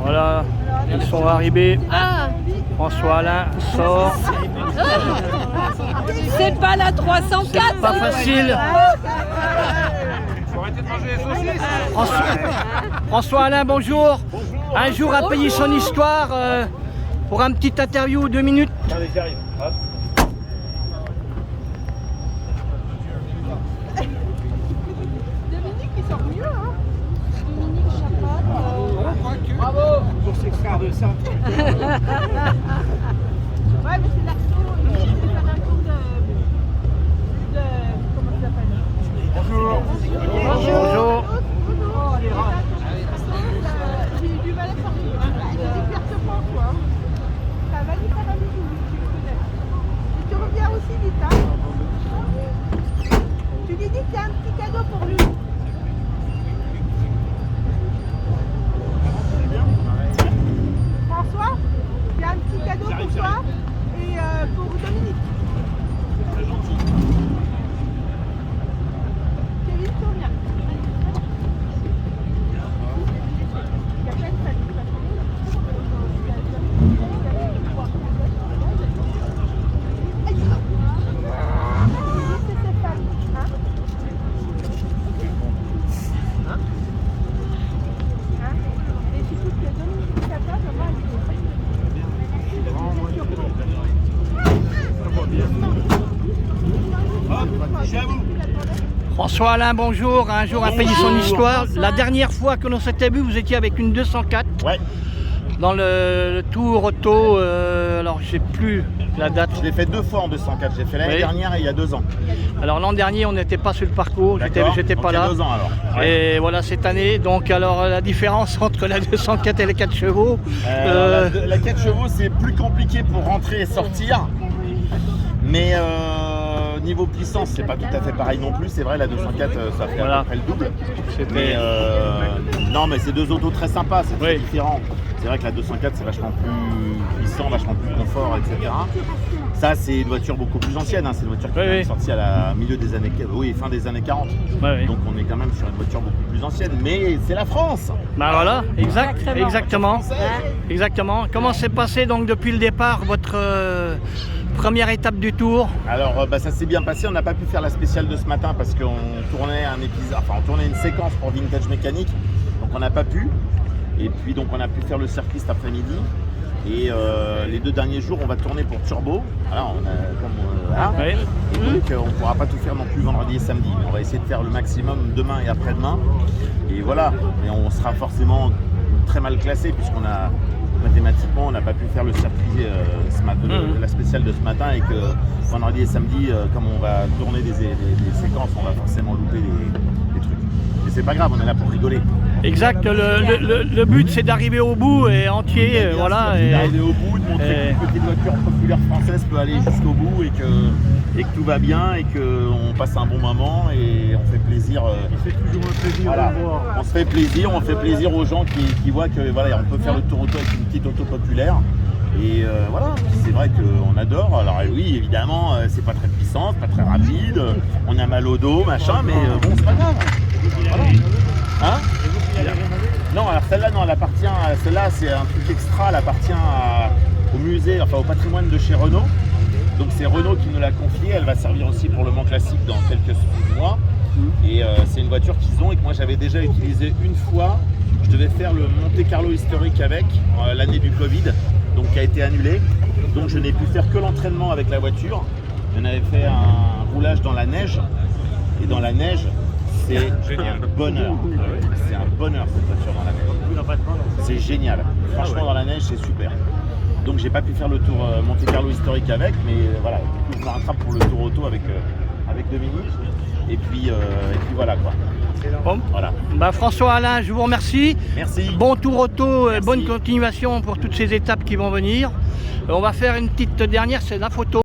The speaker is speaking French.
Voilà, ils sont arrivés. Ah, François Alain sort. c'est pas la 304. Pas facile. François Alain, bonjour. Un jour a payé son histoire pour un petit interview, 2 minutes. Allez, j'arrive. Hop. Dominique, il sort mieux, hein. Dominique Chapat. Bravo. Pour s'extraire de ça. Ouais, mais c'est l'action. Il fait faire un cours de. Comment ça s'appelle? Bonjour. Bonjour. J'ai eu du mal à sortir. J'ai dit percevant, quoi. Ça va lui faire un bisou, tu le connais. Et tu reviens aussi vite, hein. Tu lui dis qu'il y a un petit cadeau pour lui. François, il y a un petit cadeau pour toi et pour Dominique. C'est gentil. Kevin, tu reviens. Il y a plein de familles. C'est ses fans, hein? Hein? Et surtout que Dominique Chapat, moi, Je suis à vous. François Alain, bonjour. Un jour a payé son histoire. La dernière fois que l'on s'était vu, vous étiez avec une 204 Ouais. dans le Tour Auto. Alors, je sais plus la date. Je l'ai fait 2 fois en 204. J'ai fait l'année Oui. dernière et il y a 2 ans. Alors l'an dernier, on n'était pas sur le parcours. D'accord. J'étais Donc, pas il y a là. 2 ans alors. Ouais. Et voilà cette année. Donc alors la différence entre la 204 et les 4 chevaux. La 4 chevaux, c'est plus compliqué pour rentrer et sortir. Mais niveau puissance, c'est pas tout à fait pareil non plus. C'est vrai, la 204, ça fait Voilà. à peu près le double. C'était- Mais non, mais c'est 2 autos très sympas, c'est très Oui. différent. C'est vrai que la 204, c'est vachement plus puissant, vachement plus confort, etc. Ça, c'est une voiture beaucoup plus ancienne. Hein. C'est une voiture qui Oui, est oui. sortie à la milieu des années, fin des années 40. Ouais, oui. Donc on est quand même sur une voiture beaucoup plus ancienne. Mais c'est la France. Ben voilà, exactement. Française. Exactement. Comment s'est passé donc depuis le départ votre première étape du Tour? Alors ça s'est bien passé, on n'a pas pu faire la spéciale de ce matin parce qu'on tournait un épisode, enfin on tournait une séquence pour Vintage Mécanique, donc on n'a pas pu. Et puis donc on a pu faire le circuit cet après-midi. Et les 2 derniers jours on va tourner pour Turbo. Voilà, voilà. Oui. Et donc on ne pourra pas tout faire non plus vendredi et samedi. Mais on va essayer de faire le maximum demain et après-demain. Et voilà, et on sera forcément très mal classé puisqu'on a mathématiquement on n'a pas pu faire le circuit ce matin, la spéciale de ce matin, et que vendredi et samedi, comme on va tourner des séquences, on va forcément louper des trucs. Mais c'est pas grave, on est là pour rigoler. Exact. Le but c'est d'arriver au bout et entier. Voilà. C'est Et- d'arriver au bout, de montrer qu'une petite voiture populaire française peut aller jusqu'au bout et que tout va bien et qu'on passe un bon moment et on fait plaisir. C'est toujours un plaisir Voilà. de voir. On se fait plaisir, on fait plaisir aux gens qui voient que voilà, on peut faire le tour auto avec une petite auto populaire. Et voilà, c'est vrai qu'on adore. Alors oui, évidemment, c'est pas très puissant, pas très rapide, on a mal au dos, machin, mais bon, c'est pas grave. Voilà. Hein? Non, alors celle-là, non, elle appartient, celle-là, c'est un truc extra, elle appartient au musée, enfin au patrimoine de chez Renault. Donc c'est Renault qui nous l'a confiée, elle va servir aussi pour le Mans Classique dans quelques mois. Et c'est une voiture qu'ils ont et que moi j'avais déjà utilisée une fois. Je devais faire le Monte Carlo historique avec, l'année du Covid, donc qui a été annulé. Donc je n'ai pu faire que l'entraînement avec la voiture. On avait fait un roulage dans la neige. Et dans la neige, c'est un bonheur. C'est un bonheur cette voiture dans la neige. C'est génial. Franchement, dans la neige, c'est super. Donc j'ai pas pu faire le tour Monte Carlo historique avec, mais voilà, du coup je me rattrape pour le tour auto avec Dominique. Et puis voilà quoi. Bon. Voilà. Bah, François Alain, je vous remercie. Merci. Bon Tour Auto, Merci. bonne continuation pour toutes ces étapes qui vont venir. On va faire une petite dernière, c'est la photo.